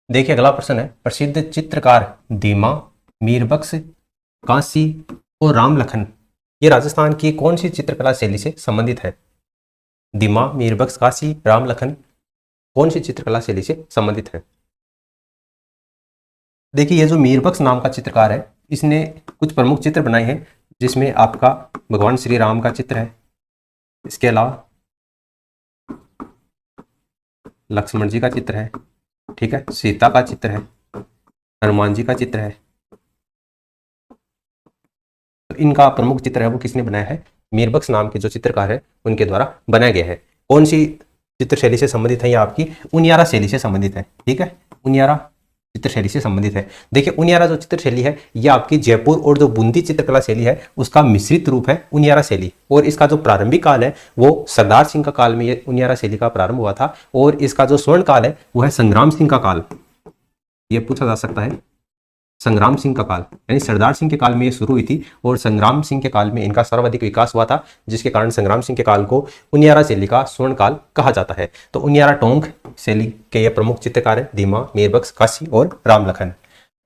देखिए अगला प्रश्न है, प्रसिद्ध चित्रकार दीमा, मीरबख्श, कांसी और रामलखन ये राजस्थान की कौन सी चित्रकला शैली से संबंधित है? दीमा, मीरबख्श, कांसी, रामलखन कौन सी चित्रकला शैली से संबंधित है? देखिए ये जो मीरबख्श नाम का चित्रकार है, इसने कुछ प्रमुख चित्र बनाए हैं, जिसमें आपका भगवान श्री राम का चित्र है, इसके अलावा लक्ष्मण जी का चित्र है, ठीक है, सीता का चित्र है, हनुमान जी का चित्र है। तो इनका प्रमुख चित्र है वो किसने बनाया है? मीरबख्श नाम के जो चित्रकार है उनके द्वारा बनाया गया है। कौन सी चित्र शैली से संबंधित है? यह आपकी उनियारा शैली से संबंधित है, ठीक है, उनियारा चित्र शैली से संबंधित है। देखिए उनियारा जो चित्र शैली है यह आपकी जयपुर और जो बूंदी चित्रकला शैली है उसका मिश्रित रूप है उनियारा शैली। और इसका जो प्रारंभिक काल है वो सरदार सिंह का काल में ये उनियारा शैली का प्रारंभ हुआ था, और इसका जो स्वर्ण काल है वो है संग्राम सिंह का काल। ये पूछा जा सकता है, संग्राम सिंह का काल, यानी सरदार सिंह के काल में ये शुरू हुई थी और संग्राम सिंह के काल में इनका सर्वाधिक विकास हुआ था, जिसके कारण संग्राम सिंह के काल को उनियारा शैली का स्वर्ण काल कहा जाता है। तो उनियारा टोंक शैली के ये प्रमुख चित्रकार है दीमा, मीरबख्श, कांसी और रामलखन।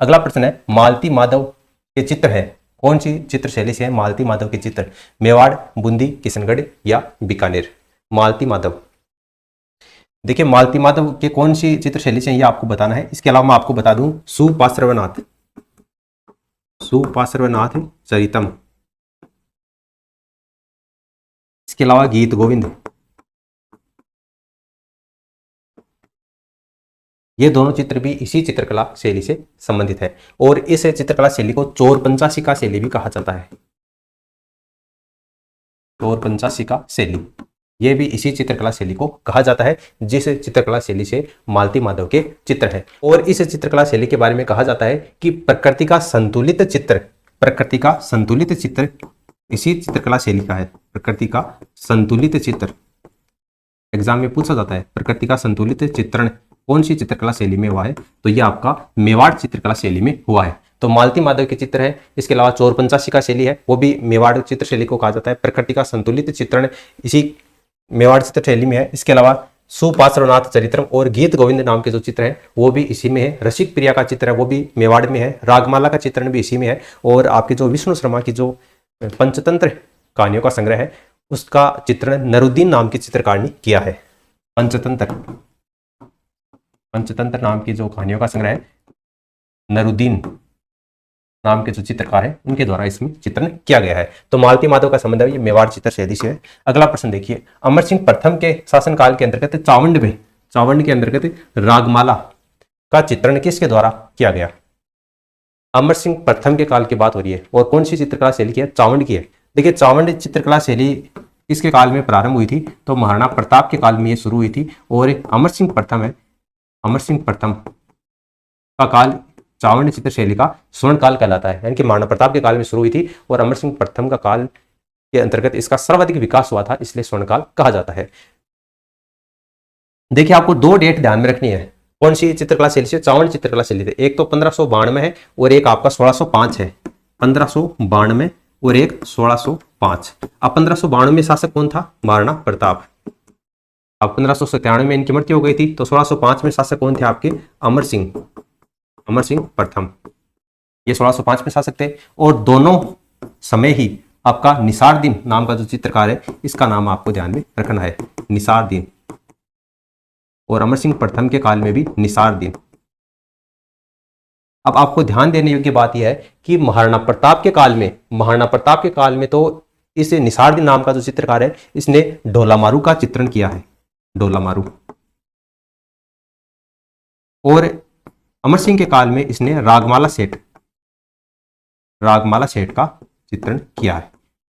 अगला प्रश्न है, मालती माधव के चित्र है कौन सी चित्र शैली से है? मालती माधव के चित्र मेवाड़, बूंदी, किशनगढ़ या बीकानेर? मालती माधव। देखिए मालती माधव के कौन सी चित्र शैली से ये आपको बताना है। इसके अलावा मैं आपको बता दूं सुपार्श्वनाथ चरितम, इसके अलावा गीत गोविंद, ये दोनों चित्र भी इसी चित्रकला शैली से संबंधित है। और इस चित्रकला शैली को चोर पंचाशिका शैली भी कहा जाता है। चोर पंचाशिका शैली ये भी इसी चित्रकला शैली को कहा जाता है, जिस चित्रकला शैली से मालती माधव के चित्र है। और इस चित्रकला शैली के बारे में कहा जाता है कि प्रकृति का संतुलित चित्र इसी चित्रकला शैली का है। प्रकृति का संतुलित चित्र एग्जाम में पूछा जाता है, प्रकृति का संतुलित चित्रण कौन सी चित्रकला शैली में हुआ है? तो यह आपका मेवाड़ चित्रकला शैली में हुआ है। तो मालती माधव के चित्र है। इसके अलावा चोर पंचाशिका शैली है, वो भी मेवाड़ चित्र शैली को कहा जाता है। प्रकृति का संतुलित चित्रण इसी मेवाड़ चित्र शैली में है। इसके अलावा सुपार्श्वनाथ चरित्रम और गीत गोविंद नाम के जो चित्र हैं वो भी इसी में है। रसिक प्रिया का चित्र है वो भी मेवाड़ में है। रागमाला का चित्रण भी इसी में है। और आपके जो विष्णु शर्मा की जो पंचतंत्र कहानियों का संग्रह है उसका चित्रण नरुद्दीन नाम की चित्रकार ने किया है। पंचतंत्र नाम की जो कहानियों का संग्रह है नरुद्दीन नाम के जो चित्रकार है उनके द्वारा इसमें चित्रण किया गया है। तो मालती माधव का संबंध है ये मेवाड़ चित्र शैली से है। अगला प्रश्न देखिए, अमर सिंह प्रथम के शासनकाल के अंतर्गत चावंड के अंतर्गत रागमाला का चित्रण किसके द्वारा किया गया? अमर सिंह प्रथम के काल की बात हो रही है और कौन सी चित्रकला शैली की है? चावंड की है। देखिए चावंड चित्रकला शैली किसके काल में प्रारंभ हुई थी? तो महाराणा प्रताप के काल में ये शुरू हुई थी। और अमर सिंह प्रथम का काल चावंड चित्र शैली का स्वर्ण काल कहलाता है, यानी कि महाराणा प्रताप के काल में शुरू हुई थी और अमर सिंह प्रथम का काल के अंतर्गत इसका सर्वाधिक विकास हुआ था, इसलिए स्वर्ण काल कहा जाता है। देखिए आपको दो डेट ध्यान में रखनी है। कौन सी चित्रकला शैली से? चावंड चित्रकला शैली से। एक तो 1592 है और एक आपका 1605 है। 1592 और एक 1605। अब 1592 में शासक कौन था? महाराणा प्रताप। अब 1597 में इनकी मृत्यु हो गई थी। तो 1605 में शासक कौन थे आपके? अमर सिंह प्रथम, ये 1605 में शासक थे। और दोनों समय ही आपका निसारदीन नाम का जो चित्रकार है इसका नाम आपको ध्यान में रखना है, निसारदीन। और अमर सिंह प्रथम के काल में भी निसारदीन। अब आपको ध्यान देने योग्य बात यह है कि महाराणा प्रताप के काल में तो इस निसारदीन नाम का जो चित्रकार है इसने ढोलामारू का चित्रण किया है, ढोलामारू। और अमर सिंह के काल में इसने रागमाला सेठ का चित्रण किया है।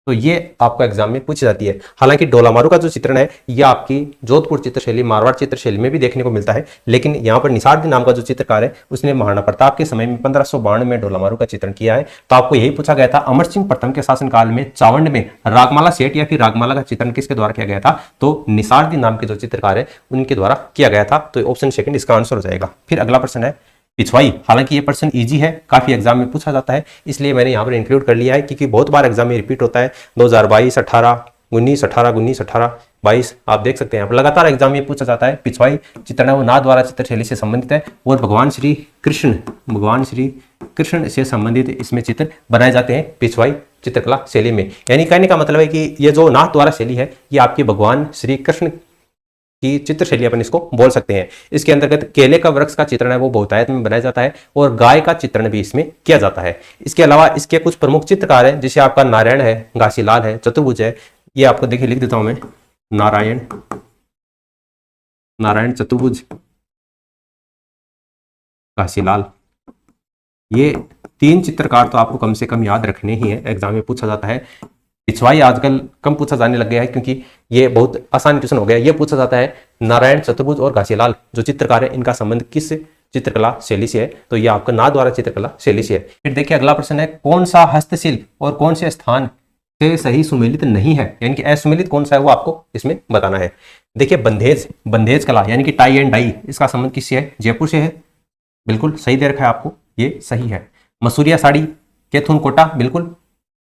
तो ये आपका एग्जाम में पूछी जाती है। हालांकि ढोलामारू का जो चित्रण है यह आपकी जोधपुर चित्रशैली, मारवाड़ चित्रशैली में भी देखने को मिलता है, लेकिन यहाँ पर निसारदीन नाम का जो चित्रकार है उसने महाराणा प्रताप के समय में 1592 में ढोलामारू का चित्रण किया है। तो आपको यही पूछा गया था अमर सिंह प्रथम के शासनकाल में चावंड में रागमाला सेठ या फिर रागमाला का चित्रण किसके द्वारा किया गया था? तो निसारदीन नाम के जो चित्रकार है उनके द्वारा किया गया था। तो ऑप्शन सेकंड इसका आंसर हो जाएगा। फिर अगला प्रश्न है पिछवाई। हालांकि ये प्रश्न इजी है, काफी एग्जाम में पूछा जाता है, इसलिए मैंने यहाँ पर इंक्लूड कर लिया है क्योंकि बहुत बार एग्जाम में रिपीट होता है। 2022, 18, 19 18 19 18 22 आप देख सकते हैं। यहाँ पर लगातार एग्जाम में पूछा जाता है। पिछवाई चित्रण है वो नाथ द्वारा चित्रशैली से संबंधित है और भगवान श्री कृष्ण से संबंधित इसमें चित्र बनाए जाते हैं पिछवाई चित्रकला शैली में। यानी कहने का मतलब है कि ये जो नाथ द्वारा शैली है ये आपके भगवान श्री कृष्ण की चित्रशैली अपन इसको बोल सकते हैं। इसके अंतर्गत केले का वृक्ष का चित्रण है वो बहुतायत में बनाया जाता है और गाय का चित्रण भी इसमें किया जाता है। इसके अलावा इसके कुछ प्रमुख चित्रकार हैं, जैसे आपका नारायण है, घासीलाल है, चतुर्भुज है। ये आपको देखिए लिख देता हूं मैं, नारायण चतुर्भुज, घासीलाल, ये 3 चित्रकार तो आपको कम से कम याद रखने ही है, एग्जाम में पूछा जाता है। पिछवाई आजकल कम पूछा जाने लग गया है क्योंकि ये बहुत आसान क्वेश्चन हो गया। ये पूछा जाता है नारायण चतुर्भुज और घासीलाल जो चित्रकार है इनका संबंध किस चित्रकला शैली से है, तो ये आपका नाथ द्वारा चित्रकला शैली से है। फिर देखिए अगला प्रश्न है, कौन सा हस्तशिल्प और कौन से स्थान से सही सुमेलित नहीं है, यानी कि असुमेलित कौन सा है वो आपको इसमें बताना है। देखिए बंधेज कला यानी कि टाई एंड डाई, इसका संबंध किससे है? जयपुर से है, बिल्कुल सही दे रखा है आपको, ये सही है। मसूरिया साड़ी, कैथून कोटा, बिल्कुल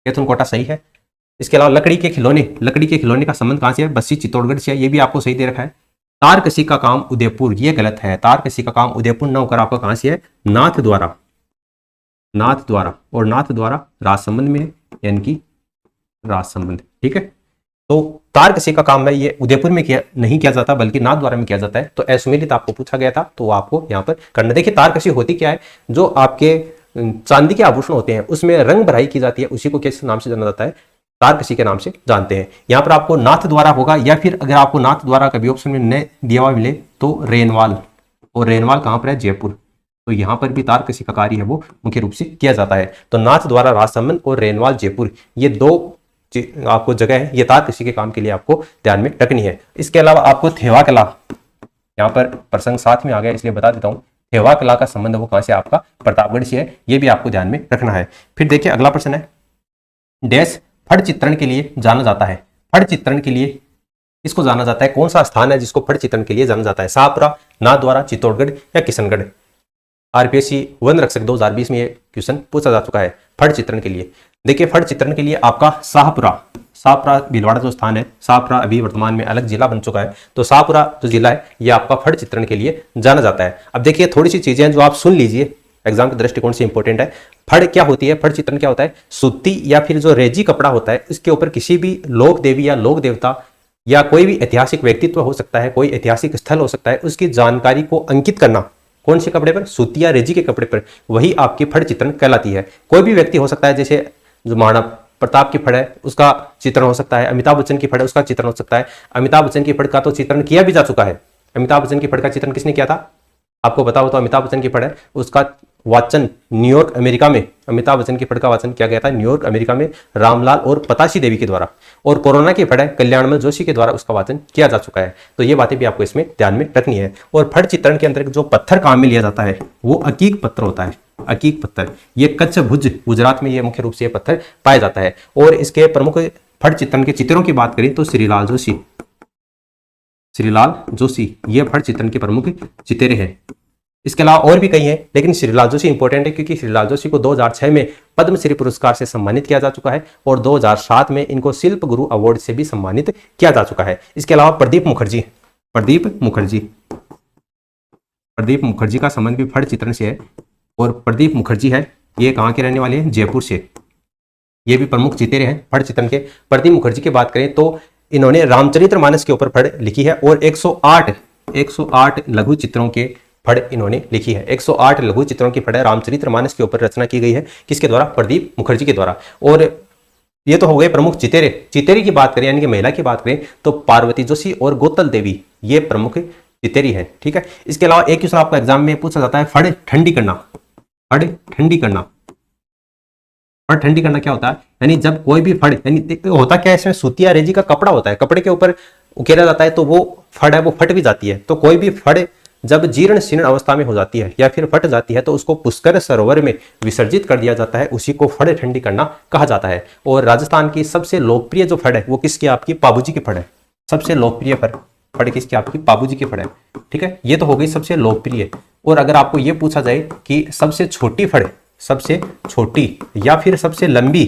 कैथून कोटा सही है। इसके अलावा लकड़ी के खिलौने का संबंध कहां से है? बस्सी चित्तौड़गढ़ से है, ये भी आपको सही दे रखा है। तारकसी का काम उदयपुर, ये गलत है। तारकसी का काम उदयपुर न होकर आपका कहां से है? नाथ द्वारा, और नाथ द्वारा राजसमंद में है, यानी कि राजसमंद, ठीक है। तो तारकसी का काम है ये उदयपुर में नहीं किया जाता बल्कि नाथ द्वारा में किया जाता है। तो असुमेलित आपको पूछा गया था तो आपको यहाँ पर करना। देखिए तारकसी होती क्या है? जो आपके चांदी के आभूषण होते हैं उसमें रंग भराई की जाती है, उसी को किस नाम से जाना जाता है? तारकसी के नाम से जानते हैं। यहाँ पर आपको नाथ द्वारा होगा, या फिर अगर आपको नाथ द्वारा कभी ऑप्शन में न दिया हुआ मिले तो रेनवाल, और रेनवाल कहाँ पर है? जयपुर। तो यहाँ पर भी तारकसी का कार्य है वो मुख्य रूप से किया जाता है। तो नाथ द्वारा राजसमंद और रेनवाल जयपुर, ये 2 आपको जगह है, ये तारकसी के काम के लिए आपको ध्यान में रखनी है। इसके अलावा आपको थेवा कला, यहाँ पर प्रसंग साथ में आ गया इसलिए बता देता हूँ, थेवा कला का संबंध वो कहां से? आपका प्रतापगढ़ से है, ये भी आपको ध्यान में रखना है। फिर देखिए अगला प्रश्न है, डैश फड़ चित्रण के लिए जाना जाता है। फड़ चित्रण के लिए इसको जाना जाता है, कौन सा स्थान है जिसको फड़ चित्रण के लिए जाना जाता है? शाहपुरा, नाथ द्वारा, चित्तौड़गढ़ या किशनगढ़? आरपीएससी वन रक्षक 2020 में ये क्वेश्चन पूछा जा चुका है फड़ चित्रण के लिए। देखिए फड़ चित्रण के लिए आपका शाहपुरा भीलवाड़ा जो स्थान है, शाहपुरा अभी वर्तमान में अलग जिला बन चुका है, तो शाहपुरा जो जिला है ये आपका फड़ चित्रण के लिए जाना जाता है। अब देखिए थोड़ी सी चीजें हैं जो आप सुन लीजिए, एग्जाम के दृष्टिकोण से इंपॉर्टेंट है। फड़ क्या होती है? फड़ चित्रण क्या होता है? सूती या फिर जो रेजी कपड़ा होता है इसके ऊपर किसी भी लोक देवी या लोक देवता या कोई भी ऐतिहासिक व्यक्तित्व हो सकता है, कोई ऐतिहासिक स्थल हो सकता है, उसकी जानकारी को अंकित करना कौन से कपड़े पर? सूती या रेजी के कपड़े पर, वही आपकी फड़ चित्रण कहलाती है। कोई भी व्यक्ति हो सकता है, जैसे जो महाराणा प्रताप की फड़ है उसका चित्रण हो सकता है, अमिताभ बच्चन की फड़ है उसका चित्रण हो सकता है। अमिताभ बच्चन की फड़ का तो चित्रण किया भी जा चुका है। अमिताभ बच्चन की फड़ का चित्रण किसने किया था? आपको बताओ तो अमिताभ बच्चन की फड़ है उसका वाचन न्यूयॉर्क अमेरिका में, अमिताभ बच्चन की फड़ का वाचन किया गया था न्यूयॉर्क अमेरिका में रामलाल और पताशी देवी के द्वारा। और कोरोना की फड़ है कल्याणमल जोशी के द्वारा उसका वाचन किया जा चुका है। तो ये बातें भी आपको इसमें ध्यान में रखनी है। और फड़ चित्रण के अंतर्गत जो पत्थर काम में लिया जाता है वो अकीक पत्थर होता है। अकीक पत्थर, ये कच्छ भुज गुजरात में ये मुख्य रूप से पत्थर पाया जाता है। और इसके प्रमुख फड़ चित्रण के चित्रों की बात करें तो श्रीलाल जोशी ये फड़ चित्रण के प्रमुख चित्रे हैं। इसके अलावा और भी कई हैं, लेकिन श्रीलाल जोशी इंपॉर्टेंट है क्योंकि श्रीलाल जोशी को 2006 में पद्मश्री पुरस्कार से सम्मानित किया जा चुका है और 2007 में इनको शिल्प गुरु अवार्ड से भी सम्मानित किया जा चुका है। इसके अलावा प्रदीप मुखर्जी का संबंध भी फड़ चित्रण से है। और प्रदीप मुखर्जी है ये कहाँ के रहने वाले हैं? जयपुर से। ये भी प्रमुख चित्रे हैं फड़ चित्रण के। प्रदीप मुखर्जी की बात करें तो इन्होंने रामचरितमानस के ऊपर फड़ लिखी है और 108 लघु चित्रों के फड़ इन्होंने लिखी है। 108 लघु चित्रों की फड़ रामचरितमानस के ऊपर रचना की गई है। किसके द्वारा? प्रदीप मुखर्जी के द्वारा। और ये तो हो गए प्रमुख चितेरे की बात करें यानी कि महिला की बात करें तो पार्वती जोशी और गोतल देवी ये प्रमुख चितेरी है, ठीक है। इसके अलावा एक क्वेश्चन आपको एग्जाम में पूछा जाता है फड़ ठंडी करना क्या होता है? यानी जब कोई भी फड़, यानी होता क्या है इसमें? सूती या रेजी का कपड़ा होता है, कपड़े के ऊपर उकेरा जाता है तो वो फड़ है वो फट भी जाती है। तो कोई भी फड़ जब जीर्ण शीर्ण अवस्था में हो जाती है या फिर फट जाती है तो उसको पुष्कर सरोवर में विसर्जित कर दिया जाता है, उसी को फड़ ठंडी करना कहा जाता है। और राजस्थान की सबसे लोकप्रिय जो फड़ है वो किसकी? आपकी पाबूजी की फड़ है। सबसे लोकप्रिय फड़ किसकी? आपकी पाबूजी की फड़ है, ठीक है। ये तो हो गई सबसे लोकप्रिय। और अगर आपको ये पूछा जाए कि सबसे छोटी फड़, सबसे छोटी या फिर सबसे लंबी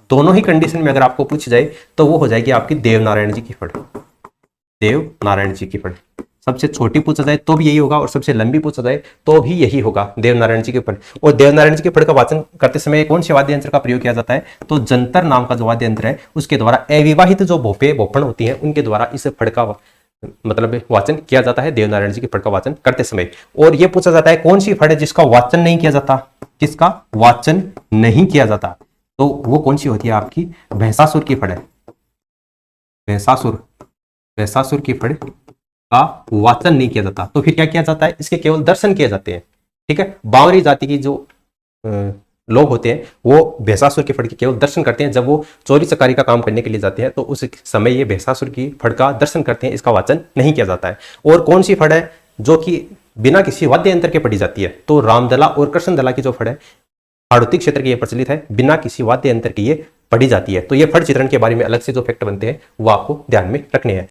दोनों ही कंडीशन में अगर आपको पूछ जाए तो वो हो जाएगी आपकी देवनारायण जी की फड़। देवनारायण जी की फड़ सबसे छोटी पूछा जाए तो भी यही होगा, और सबसे लंबी पूछा जाए तो भी यही होगा, देवनारायण जी के फड़। और देवनारायण जी के फड़ का वाचन करते समय कौन से वाद्य यंत्र का प्रयोग किया जाता है? तो जंतर नाम का जो वाद्य यंत्र है उसके द्वारा अविवाहित जो भोपे भोपण होती है उनके द्वारा इस फड़ का मतलब वाचन किया जाता है, देवनारायण जी के फड़ का वाचन करते समय। और यह पूछा जाता है कौन सी फड़ है जिसका वाचन नहीं किया जाता, जिसका वाचन नहीं किया जाता, तो वो कौन सी होती है आपकी? भैंसासुर की फड़ है। भैंसासुर की फड़ का वाचन नहीं किया जाता, तो फिर क्या किया जाता है? इसके केवल दर्शन किए जाते हैं। ठीक है, बावरी जाति की जो लोग होते हैं वो भैंसासुर की फड़ के केवल दर्शन करते हैं। जब वो चोरी चकारी का काम करने के लिए जाते हैं तो उस समय ये भैंसासुर की फड़ का दर्शन करते हैं, इसका वाचन नहीं किया जाता है। और कौन सी फड़ है जो कि बिना किसी वाद्य यंत्र के पढ़ी जाती है? तो रामदला और कृष्णदला की जो फड़ है हाड़ौती क्षेत्र की ये प्रचलित है, बिना किसी वाद्य यंत्र की ये पढ़ी जाती है। तो ये फड़ चित्रण के बारे में अलग से जो फैक्ट बनते हैं वो आपको ध्यान में रखने हैं।